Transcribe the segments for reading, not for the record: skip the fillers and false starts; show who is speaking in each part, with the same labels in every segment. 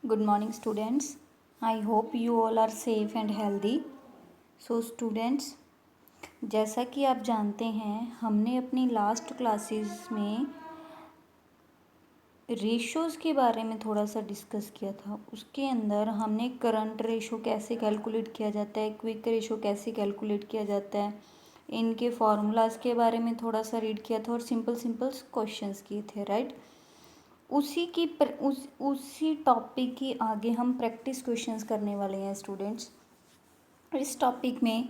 Speaker 1: Good morning, students. I hope you all are safe and healthy. So students, जैसा कि आप जानते हैं हमने अपनी लास्ट क्लासेस में रेशोज़ के बारे में थोड़ा सा डिस्कस किया था। उसके अंदर हमने करंट रेशो कैसे कैलकुलेट किया जाता है, क्विक रेशो कैसे कैलकुलेट किया जाता है, इनके फार्मूलाज के बारे में थोड़ा सा रीड किया था और सिंपल क्वेश्चंस किए थे, राइट। उसी टॉपिक की आगे हम प्रैक्टिस क्वेश्चंस करने वाले हैं स्टूडेंट्स। इस टॉपिक में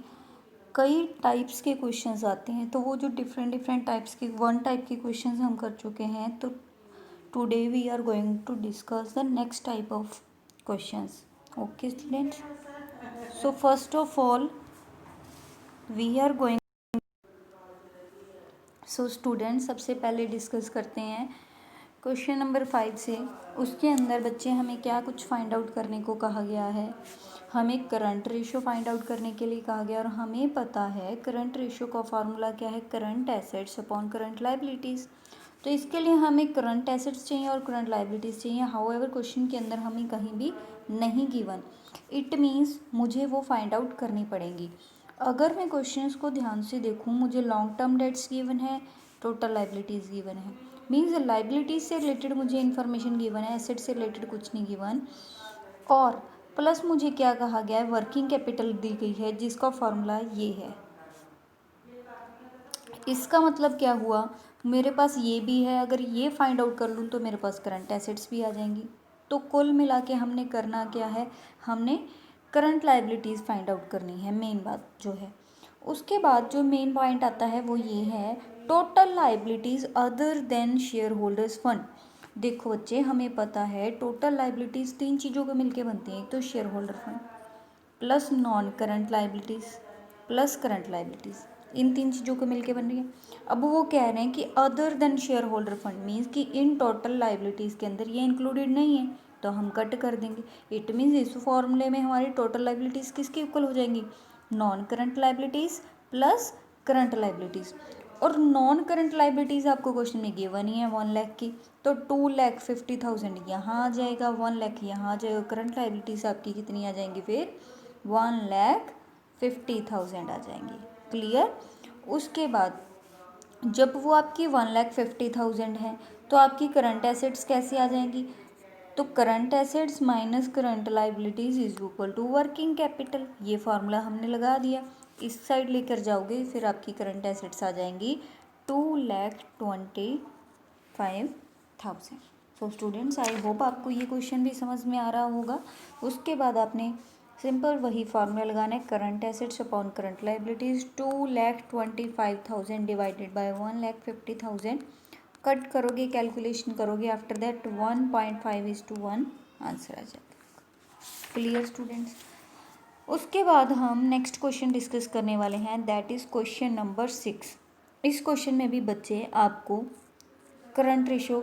Speaker 1: कई टाइप्स के क्वेश्चंस आते हैं, तो वो जो डिफरेंट टाइप्स के वन टाइप के क्वेश्चंस हम कर चुके हैं, तो today we are going to discuss the next type of questions. Okay students, so first of all we are going students सबसे पहले डिस्कस करते हैं क्वेश्चन नंबर 5 से। उसके अंदर बच्चे हमें क्या कुछ फाइंड आउट करने को कहा गया है। हमें करंट रेशो फाइंड आउट करने के लिए कहा गया और हमें पता है करंट रेशो का फार्मूला क्या है, current assets upon current liabilities. तो इसके लिए हमें करंट एसेट्स चाहिए और करंट लाइबिलिटीज़ चाहिए। हाउएवर क्वेश्चन के अंदर हमें कहीं भी नहीं गिवन, इट मीन्स मुझे वो फाइंड आउट करनी पड़ेंगी। अगर मैं क्वेश्चंस को ध्यान से देखूं, मुझे लॉन्ग टर्म डेट्स गिवन है, टोटल लाइबिलिटीज़ गिवन है, मीन्स लाइबिलिटीज़ से रिलेटेड मुझे इन्फॉर्मेशन गिवन है, एसेट से रिलेटेड कुछ नहीं गिवन। और प्लस मुझे क्या कहा गया है, वर्किंग कैपिटल दी गई है जिसका फॉर्मूला ये है। इसका मतलब क्या हुआ, मेरे पास ये भी है, अगर ये फाइंड आउट कर लूँ तो मेरे पास करंट एसेट्स भी आ जाएंगी। तो कुल मिला के हमने करना क्या है, हमने करंट लाइबिलिटीज़ फाइंड आउट करनी है, मेन बात जो है। उसके बाद जो मेन पॉइंट आता है वो ये है, total liabilities other than share holders fund. देखो बच्चे, हमें पता है टोटल लाइबिलिटीज़ 3 चीज़ों को मिलके बनती हैं। एक तो share holder fund plus non current liabilities plus current liabilities, इन 3 चीज़ों को मिलके बन रही है। अब वो कह रहे हैं कि other than share holder fund means कि इन टोटल लाइबिलिटीज़ के अंदर ये इंक्लूडेड नहीं है, तो हम कट कर देंगे। इट मीन्स इस फॉर्मूले में हमारी टोटल लाइबिलिटीज़ किसकी इक्वल हो जाएंगी, non current liabilities plus current liabilities. और नॉन करंट लाइबिलिटीज़ आपको क्वेश्चन में गिवन ही है 1 लाख की, तो 2,50,000 यहाँ आ जाएगा, 1 लाख यहाँ आ जाएगा। करंट लाइबिलिटीज़ आपकी कितनी आ जाएंगी फिर, 1,50,000 आ जाएंगी। क्लियर। उसके बाद जब वो आपकी 1,50,000 है तो आपकी करंट एसेट्स कैसी आ जाएंगी, तो current assets minus current liabilities is equal to working capital. ये फार्मूला हमने लगा दिया, इस साइड लेकर जाओगे फिर आपकी करंट एसेट्स आ जाएंगी 2,25,000। सो स्टूडेंट्स, आई होप आपको ये क्वेश्चन भी समझ में आ रहा होगा। उसके बाद आपने सिंपल वही फार्मूला लगाना है, current assets upon current liabilities 2,25,000 divided by 1,50,000। Cut करोगे, कैलकुलेशन करोगे, आफ्टर दैट 1.5:1 आंसर आ जाएगा। Clear students. उसके बाद हम नेक्स्ट क्वेश्चन डिस्कस करने वाले हैं, दैट इज़ क्वेश्चन नंबर 6। इस क्वेश्चन में भी बच्चे आपको करंट रेशो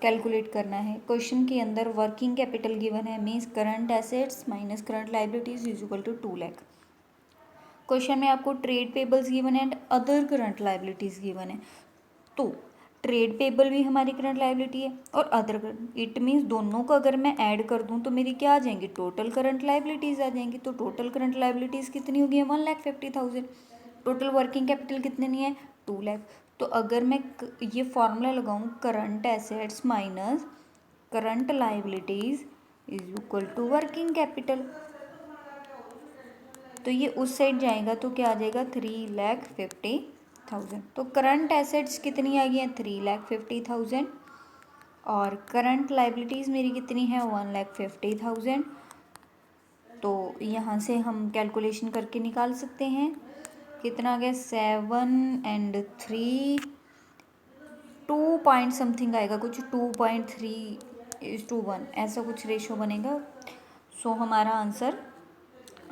Speaker 1: कैलकुलेट करना है। क्वेश्चन के अंदर वर्किंग कैपिटल गिवन है, means current assets minus current liabilities is equal to 2 lakh. Question में आपको ट्रेड पेबल्स गिवन है and other current liabilities given है। तो ट्रेड पेबल भी हमारी करंट लाइबिलिटी है और अदर करंट, इट मीन्स दोनों को अगर मैं ऐड कर दूं तो मेरी क्या आ जाएंगी, टोटल करंट लाइबिलिटीज़ आ जाएंगी। तो टोटल करंट लाइबिलिटीज़ कितनी होगी, 1,50,000। टोटल वर्किंग कैपिटल कितने नहीं है, 2 लाख। तो अगर मैं ये फॉर्मूला लगाऊं, current assets minus current liabilities is equal to working capital, तो ये उस साइड जाएगा तो क्या आ जाएगा, 3,50,000। तो करंट एसेट्स कितनी आ गई हैं, 3,50,000 और करंट लाइबिलिटीज़ मेरी कितनी है, 1,50,000। तो यहाँ से हम कैलकुलेशन करके निकाल सकते हैं, कितना आ गया, 7 एंड 3, 2 पॉइंट समथिंग आएगा, कुछ 2.3:1 ऐसा कुछ रेशो बनेगा। सो हमारा आंसर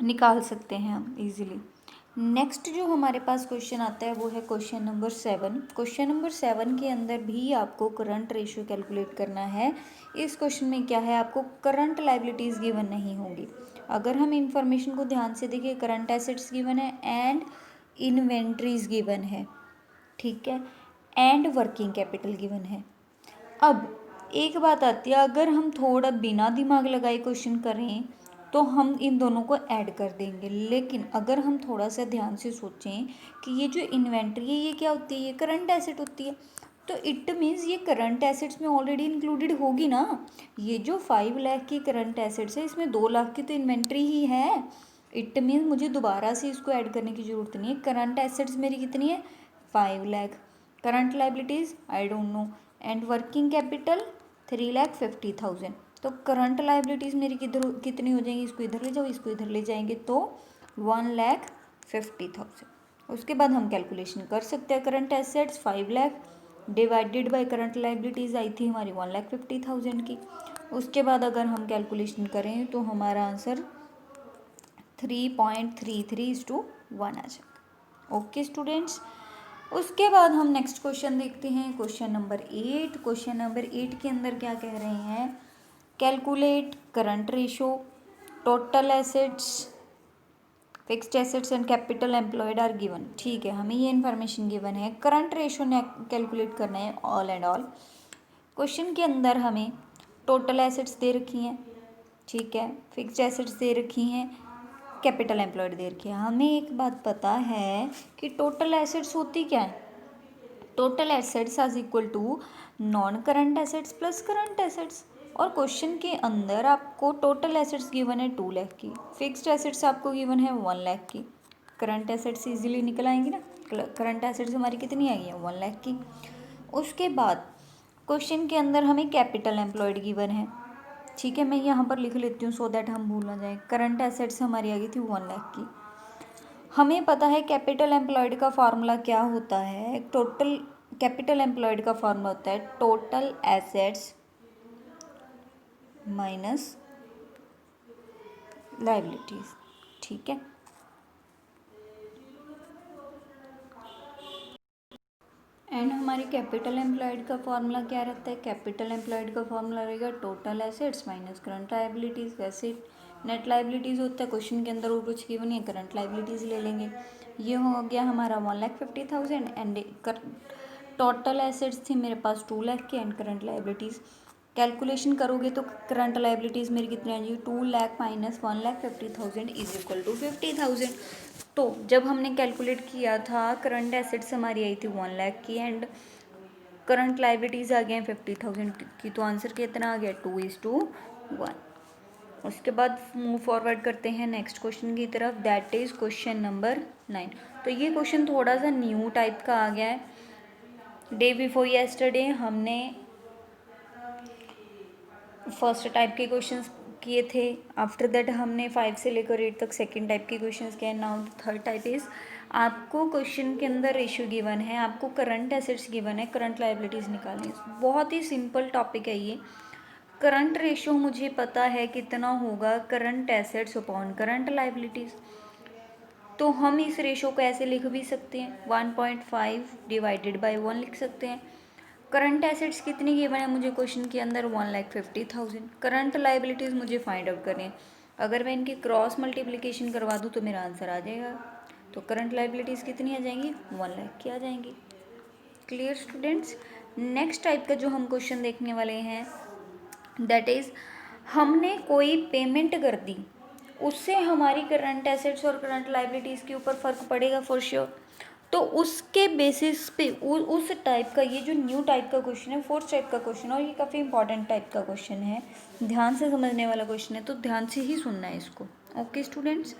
Speaker 1: निकाल सकते हैं हम इजीली। नेक्स्ट जो हमारे पास क्वेश्चन आता है वो है क्वेश्चन नंबर 7। क्वेश्चन नंबर 7 के अंदर भी आपको करंट रेशियो कैलकुलेट करना है। इस क्वेश्चन में क्या है, आपको करंट लाइबिलिटीज़ गिवन नहीं होंगी। अगर हम इंफॉर्मेशन को ध्यान से देखिए, करंट एसेट्स गिवन है एंड इन्वेंट्रीज गिवन है, ठीक है, एंड वर्किंग कैपिटल गिवन है। अब एक बात आती है, अगर हम थोड़ा बिना दिमाग लगाए क्वेश्चन करें तो हम इन दोनों को ऐड कर देंगे, लेकिन अगर हम थोड़ा सा ध्यान से सोचें कि ये जो इन्वेंट्री है ये क्या होती है, ये करंट एसेट होती है, तो इट मीन्स ये करंट एसेट्स में ऑलरेडी इंक्लूडेड होगी ना। ये जो 5 लाख की करंट एसेट्स है इसमें 2 लाख की तो इन्वेंट्री ही है। इट मीन्स मुझे दोबारा से इसको ऐड करने की ज़रूरत नहीं है। करंट एसेट्स मेरी कितनी है, 5 lakh. Current liabilities I don't know, and working capital 3,50,000। तो करंट लाइबिलिटीज़ मेरी कितनी हो जाएंगी, इसको इधर ले जाओ, इसको इधर ले जाएंगे तो 1,50,000। उसके बाद हम कैलकुलेशन कर सकते हैं। Current assets 5 lakh divided by current liabilities आई थी हमारी 1,50,000 की। उसके बाद अगर हम कैलकुलेशन करें तो हमारा आंसर 3.33:1 आ जाएगा। ओके स्टूडेंट्स, उसके बाद हम नेक्स्ट क्वेश्चन देखते हैं, क्वेश्चन नंबर 8। क्वेश्चन नंबर 8 के अंदर क्या कह रहे हैं, calculate current ratio, total assets, fixed assets and capital employed are given. ठीक है, हमें ये इन्फॉर्मेशन गिवन है, करंट रेशो ने कैलकुलेट करना है ऑल एंड ऑल। क्वेश्चन के अंदर हमें टोटल एसेट्स दे रखी हैं, ठीक है, फिक्स्ड एसेट्स दे रखी हैं, कैपिटल एम्प्लॉयड दे रखी है। हमें एक बात पता है कि टोटल एसेट्स होती क्या है, total assets is equal to non current assets plus current assets. और क्वेश्चन के अंदर आपको टोटल एसेट्स गिवन है 2 लाख की, फिक्स्ड एसेट्स आपको गिवन है 1 लाख की। करंट एसेट्स इजीली निकल आएंगी ना, करंट एसेट्स हमारी कितनी आई है, 1 लाख की। उसके बाद क्वेश्चन के अंदर हमें कैपिटल एम्प्लॉयड गिवन है, ठीक है, मैं यहाँ पर लिख लेती हूँ सो दैट हम भूल ना जाए। करंट एसेट्स हमारी आ गई थी 1 लाख की। हमें पता है कैपिटल एम्प्लॉयड का फार्मूला क्या होता है, टोटल कैपिटल एम्प्लॉयड का फार्मूला होता है टोटल एसेट्स माइनस लाइबिलिटीज, ठीक है। एंड हमारी कैपिटल एम्प्लॉयड का फार्मूला क्या रहता है, कैपिटल एम्प्लॉयड का फार्मूला रहेगा total assets minus current liabilities. वैसे नेट लाइबिलिटीज होता है, क्वेश्चन के अंदर वो कुछ की नहीं है, करंट लाइबिलिटीज ले लेंगे। ये हो गया हमारा 1,50,000 एंड टोटल एसेट्स थी मेरे पास 2 लाख की एंड करंट लाइबिलिटीज। कैलकुलेशन करोगे तो करंट लाइबिलिटीज़ मेरी कितनी आ जाएगी, 2 lakh minus 1,50,000 is equal to 50,000। तो जब हमने कैलकुलेट किया था करंट एसेट्स हमारी आई थी 1 लाख की एंड करंट लाइबिलिटीज़ आ गए हैं 50,000 की, तो आंसर कितना आ गया, 2:1। उसके बाद मूव फॉरवर्ड करते हैं नेक्स्ट क्वेश्चन की तरफ, दैट इज़ क्वेश्चन नंबर 9। तो ये क्वेश्चन थोड़ा सा न्यू टाइप का आ गया है। डे बिफोर येस्टरडे हमने फर्स्ट टाइप के क्वेश्चंस किए थे, आफ्टर दैट हमने 5 से लेकर 8 तक सेकंड टाइप के क्वेश्चंस किए। नाउ थर्ड टाइप इज़, आपको क्वेश्चन के अंदर रेशियो गिवन है, आपको करंट एसेट्स गिवन है, करंट लाइबिलिटीज़ निकालनी है। बहुत ही सिंपल टॉपिक है ये। करंट रेशियो मुझे पता है कितना होगा, current assets upon current liabilities. तो हम इस रेशो को ऐसे लिख भी सकते हैं, 1.5 डिवाइडेड बाई 1 लिख सकते हैं। करंट एसेट्स कितनी गिवन है मुझे क्वेश्चन के अंदर, 1,50,000। करंट लाइबिलिटीज़ मुझे फाइंड आउट करनी है, अगर मैं इनकी क्रॉस मल्टीप्लिकेशन करवा दूँ तो मेरा आंसर आ जाएगा। तो करंट लाइबिलिटीज़ कितनी आ जाएंगी, 1 लाख की आ जाएंगी। Clear students. नेक्स्ट टाइप का जो हम क्वेश्चन देखने वाले हैं दैट इज़, हमने कोई पेमेंट कर दी, उससे हमारी करंट एसेट्स और करंट लाइबिलिटीज़ के ऊपर फ़र्क पड़ेगा फॉर श्योर। तो उसके बेसिस पे उस टाइप का ये जो न्यू टाइप का क्वेश्चन है, फोर्थ टाइप का क्वेश्चन है, और ये काफ़ी इंपॉर्टेंट टाइप का क्वेश्चन है, ध्यान से समझने वाला क्वेश्चन है, तो ध्यान से ही सुनना है इसको। ओके स्टूडेंट्स,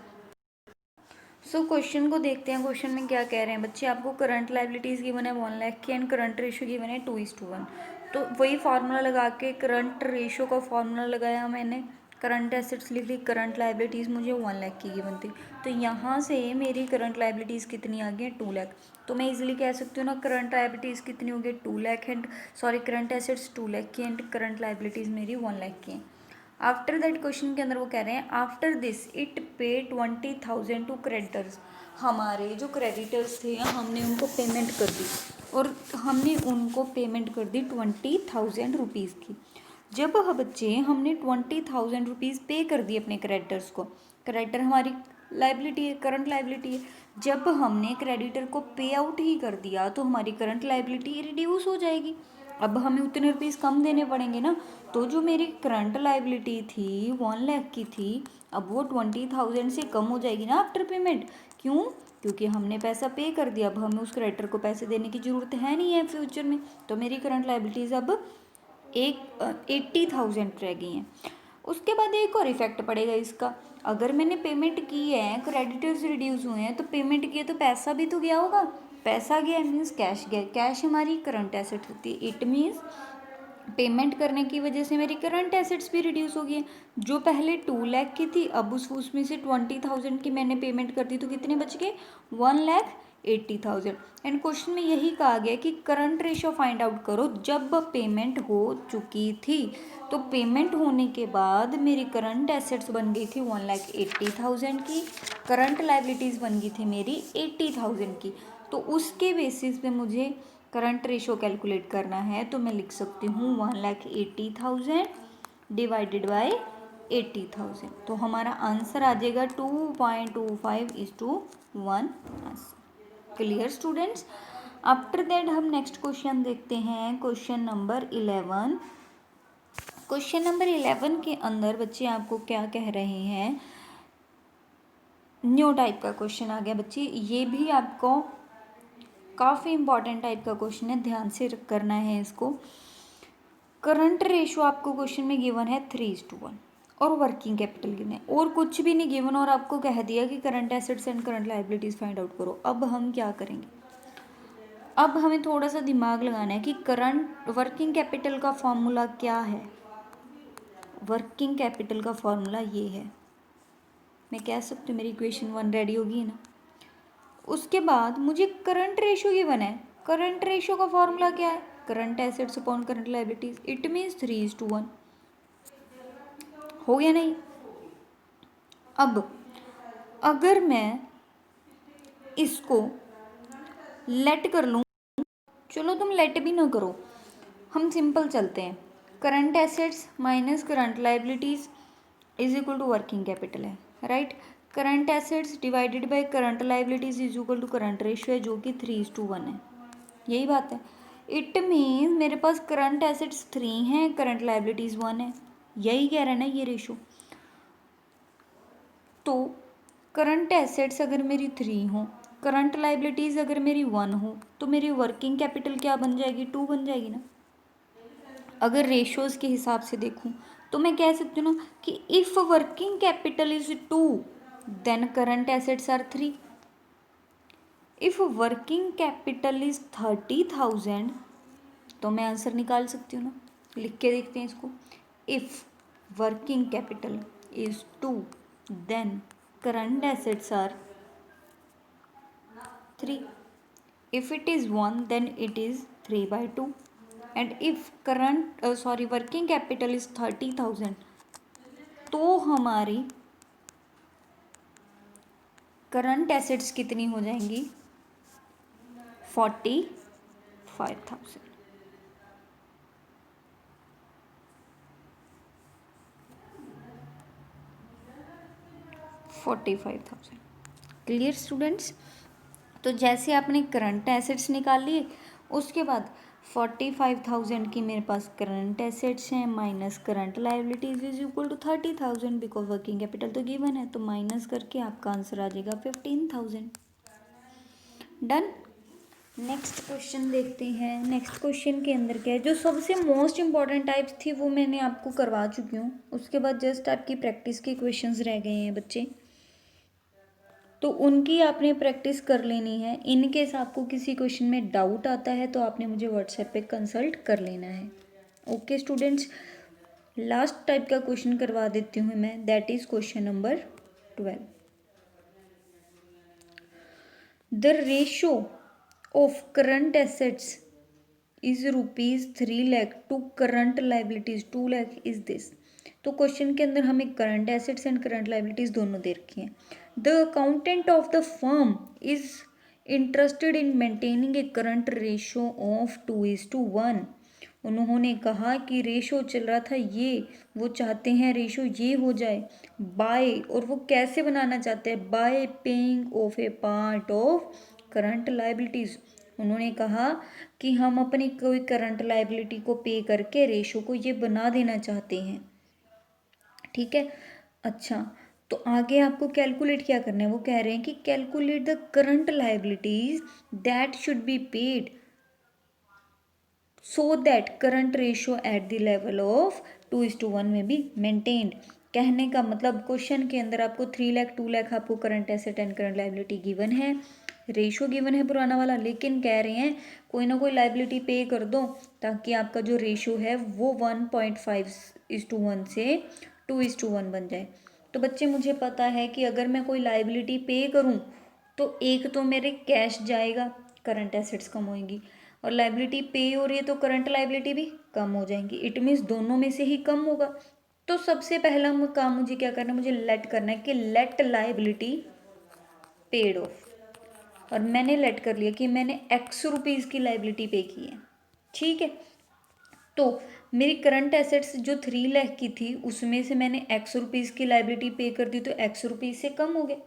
Speaker 1: सो क्वेश्चन को देखते हैं। क्वेश्चन में क्या कह रहे हैं बच्चे, आपको करंट लाइबिलिटीज़ गिवन है 1 लाख की एंड करंट रेशो गिवन है 2:1। तो वही फार्मूला लगा के करंट रेशो का फार्मूला लगाया मैंने, करंट एसेट्स लिख ली, करंट लाइबिलिटीज़ मुझे 1 लाख की गिवन थी, तो यहाँ से मेरी करंट लाइबिलिटीज़ कितनी आ गई, 2 लाख। तो मैं इजीली कह सकती हूँ ना, करंट लाइबिलिटीज़ कितनी हो गई, 2 lakh and current assets 2 lakh की एंड करंट लाइबिलिटीज़ मेरी 1 लाख की हैं। आफ्टर दैट क्वेश्चन के अंदर वो कह रहे हैं, आफ्टर दिस इट पे 20,000 टू क्रेडिटर्स। हमारे जो क्रेडिटर्स थे हमने उनको पेमेंट कर दी, और हमने उनको पेमेंट कर दी 20,000 रुपीज़ की। जब बच्चे हमने 20,000 रुपीज़ पे कर दिए अपने क्रेडिटर्स को, क्रेडिटर हमारी लाइबिलिटी है, करंट लाइबिलिटी है, जब हमने क्रेडिटर को पे आउट ही कर दिया तो हमारी करंट लाइबिलिटी रिड्यूस हो जाएगी। अब हमें उतने रुपीज़ कम देने पड़ेंगे ना। तो जो मेरी करंट लाइबिलिटी थी 1 लाख की थी, अब वो 20,000 से कम हो जाएगी ना आफ्टर पेमेंट। क्यों? क्योंकि हमने पैसा पे कर दिया, अब हमें उस क्रेडिटर को पैसे देने की ज़रूरत है नहीं है फ्यूचर में। तो मेरी करंट लाइबिलिटीज़ अब 80,000 रह गई हैं। उसके बाद एक और इफेक्ट पड़ेगा इसका, अगर मैंने पेमेंट की है, क्रेडिटर्स रिड्यूस हुए हैं, तो पेमेंट किए तो पैसा भी तो गया होगा। पैसा गया मीन्स कैश गया, कैश हमारी करंट एसेट होती है। इट मीन्स पेमेंट करने की वजह से मेरी करंट एसेट्स भी रिड्यूस हो गई है। जो पहले 2 लाख की थी, अब उसमें से 20,000 की मैंने पेमेंट कर दी, तो कितने बच गए? 1,80,000। एंड क्वेश्चन में यही कहा गया कि करंट रेशो फाइंड आउट करो जब पेमेंट हो चुकी थी। तो पेमेंट होने के बाद मेरी करंट एसेट्स बन गई थी 1,80,000 की, करंट लाइबिलिटीज़ बन गई थी मेरी 80,000 की। तो उसके बेसिस पे मुझे करंट रेशो कैलकुलेट करना है, तो मैं लिख सकती हूँ 1,80,000 डिवाइडेड बाय 80,000। तो हमारा आंसर आ जाएगा 2.25:1 answer. Clear students? After that हम नेक्स्ट क्वेश्चन देखते हैं, क्वेश्चन नंबर 11। क्वेश्चन नंबर 11 के अंदर बच्चे आपको क्या कह रहे हैं, न्यू टाइप का क्वेश्चन आ गया बच्चे। ये भी आपको काफ़ी इंपॉर्टेंट टाइप का क्वेश्चन है, ध्यान से करना है इसको। करंट रेशो आपको क्वेश्चन में गिवन है 3:1 और वर्किंग कैपिटल गिवन है, और कुछ भी नहीं गिवन, और आपको कह दिया कि current assets and current liabilities find out करो। अब हम क्या करेंगे? अब हमें थोड़ा सा दिमाग लगाना है कि करंट वर्किंग कैपिटल का फॉर्मूला क्या है। वर्किंग कैपिटल का फॉर्मूला ये है, मैं कह सकती हूँ मेरी इक्वेशन 1 रेडी होगी ना। उसके बाद मुझे करंट रेशो गिवन है, करंट रेशो का फॉर्मूला क्या है? Current assets upon current liabilities, it means 3:1। हो गया नहीं? अब अगर मैं इसको लेट कर लूँ, चलो तुम लेट भी ना करो, हम सिंपल चलते हैं। Current assets minus current liabilities is equal to working capital है, right. Current assets divided by current liabilities is equal to current ratio है, जो कि 3:1 है। यही बात है। इट मीन मेरे पास करंट एसेट्स 3 हैं, करंट लाइबिलिटीज 1 है। यही कह रहा है ना ये रेशो। तो करंट एसेट्स अगर मेरी 3 हो, करंट लाइबिलिटीज अगर मेरी 1 हो, तो मेरी वर्किंग कैपिटल क्या बन जाएगी? 2 बन जाएगी ना। अगर रेशोज़ के हिसाब से देखूं तो मैं कह सकती हूँ ना कि if working capital is 2 then current assets are 3। If working capital is 30,000 तो मैं आंसर निकाल सकती हूँ ना। लिख के देखते हैं इसको। If working capital is 2 then current assets are 3। If it is 1 then it is 3/2, and if working capital is 30,000 तो हमारी करंट एसेट्स कितनी हो जाएंगी? 45,000। Clear students? तो जैसे आपने करंट एसेट्स निकाल लिए, उसके बाद 45,000 की मेरे पास करंट एसेट्स हैं minus current liabilities is equal to 30,000, because working capital तो गिवन है, तो माइनस करके आपका आंसर आ जाएगा 15,000। डन। नेक्स्ट क्वेश्चन देखते हैं। नेक्स्ट क्वेश्चन के अंदर क्या है, जो सबसे मोस्ट इंपॉर्टेंट टाइप्स थी वो मैंने आपको करवा चुकी हूँ। उसके बाद जस्ट आपकी प्रैक्टिस के क्वेश्चंस रह गए हैं बच्चे, तो उनकी आपने प्रैक्टिस कर लेनी है। इनकेस आपको किसी क्वेश्चन में डाउट आता है तो आपने मुझे व्हाट्सएप पे कंसल्ट कर लेना है। ओके स्टूडेंट्स, लास्ट टाइप का क्वेश्चन करवा देती हूँ मैं, that is question number 12। The ratio of current assets is ₹3 lakh to current liabilities 2 lakh is this. तो क्वेश्चन के अंदर हमें current assets and current liabilities दोनों दे रखी हैं। The accountant of the firm is interested in maintaining a current ratio of 2:1। उन्होंने कहा कि रेशो चल रहा था ये, वो चाहते हैं रेशो ये हो जाए बाय, और वो कैसे बनाना चाहते हैं? Bye paying off A part of current liabilities. उन्होंने कहा कि हम अपनी कोई करंट लायबिलिटी को पे करके रेशो को ये बना देना चाहते हैं, ठीक है। अच्छा, तो आगे आपको कैलकुलेट क्या करना है, वो कह रहे हैं कि calculate the current liabilities that should be paid so that current ratio at the level of 2:1 में भी मेंटेन्ड। कहने का मतलब क्वेश्चन के अंदर आपको 3 लाख 2 लाख आपको current asset and current liability given है, रेशो गिवन है पुराना वाला, लेकिन कह रहे हैं कोई ना कोई लायबिलिटी पे कर दो ताकि आपका जो रेशो है वो 1.5:1 से 2:1 बन जाए। तो बच्चे मुझे पता है कि अगर मैं कोई लायबिलिटी पे करूँ तो एक तो मेरे कैश जाएगा, करंट एसेट्स कम होएंगी, और लायबिलिटी पे हो रही है तो करंट लायबिलिटी भी कम हो जाएंगी। इट मीन्स दोनों में से ही कम होगा। तो सबसे पहला काम मुझे क्या करना है, मुझे लेट करना है कि लेट लायबिलिटी पेड ऑफ, और मैंने लेट कर लिया कि मैंने एक्स रुपीज़ की लायबिलिटी पे की है, ठीक है। तो मेरी करंट एसेट्स जो 3 लाख की थी उसमें से मैंने एक्स रुपीज़ की लायबिलिटी पे कर दी, तो एक्स रुपीज़ से कम हो गए,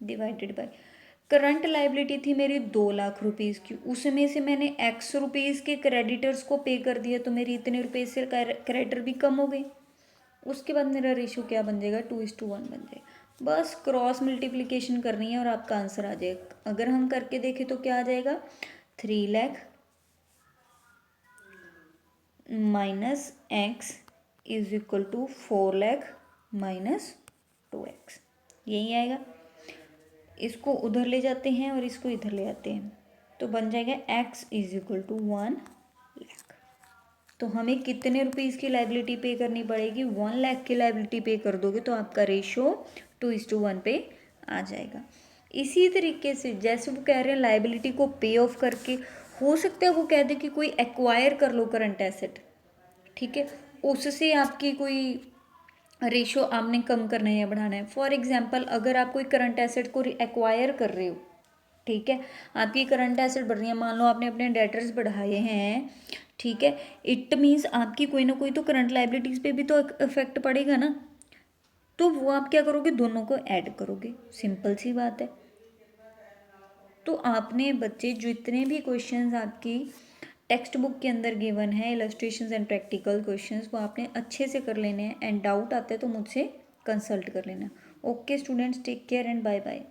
Speaker 1: डिवाइडेड बाय करंट लायबिलिटी थी मेरी 2 लाख रुपीज़ की, उसमें से मैंने एक्स रुपीज़ के क्रेडिटर्स को पे कर दिया, तो मेरी इतने रुपये से क्रेडिटर भी कम हो गई। उसके बाद मेरा रेशियो क्या बन जाएगा, 2:1 बन जाएगा। बस क्रॉस मल्टीप्लिकेशन करनी है और आपका आंसर आ जाएगा। अगर हम करके देखें तो क्या आ जाएगा, 3 lakh minus x is equal to 4 lakh minus 2x, यही आएगा। इसको उधर ले जाते हैं और इसको इधर ले आते हैं, तो बन जाएगा x is equal to 1 lakh. तो हमें कितने रुपीज़ की लायबिलिटी पे करनी पड़ेगी, 1 लाख की लायबिलिटी पे कर दोगे तो आपका रेशो 2:1 पे आ जाएगा। इसी तरीके से जैसे वो कह रहे हैं लायबिलिटी को पे ऑफ करके, हो सकता है वो कह दे कि कोई एक्वायर कर लो करंट एसेट, ठीक है, उससे आपकी कोई रेशो आपने कम करना है या बढ़ाना है। फॉर एग्जांपल अगर आप कोई करंट एसेट को एक्वायर कर रहे हो, ठीक है, आपकी करंट एसेट बढ़ रही है, मान लो आपने अपने डेटर्स बढ़ाए हैं, ठीक है, इट मीन्स आपकी कोई ना कोई तो करंट लायबिलिटीज़ पे भी तो इफेक्ट पड़ेगा ना, तो वो आप क्या करोगे, दोनों को ऐड करोगे, सिंपल सी बात है। तो आपने बच्चे जितने भी क्वेश्चंस आपकी टेक्स्ट बुक के अंदर गिवन है, इलस्ट्रेशंस एंड प्रैक्टिकल क्वेश्चंस, वो आपने अच्छे से कर लेने हैं, एंड डाउट आते हैं तो मुझसे कंसल्ट कर लेना। Okay students, take care and bye bye.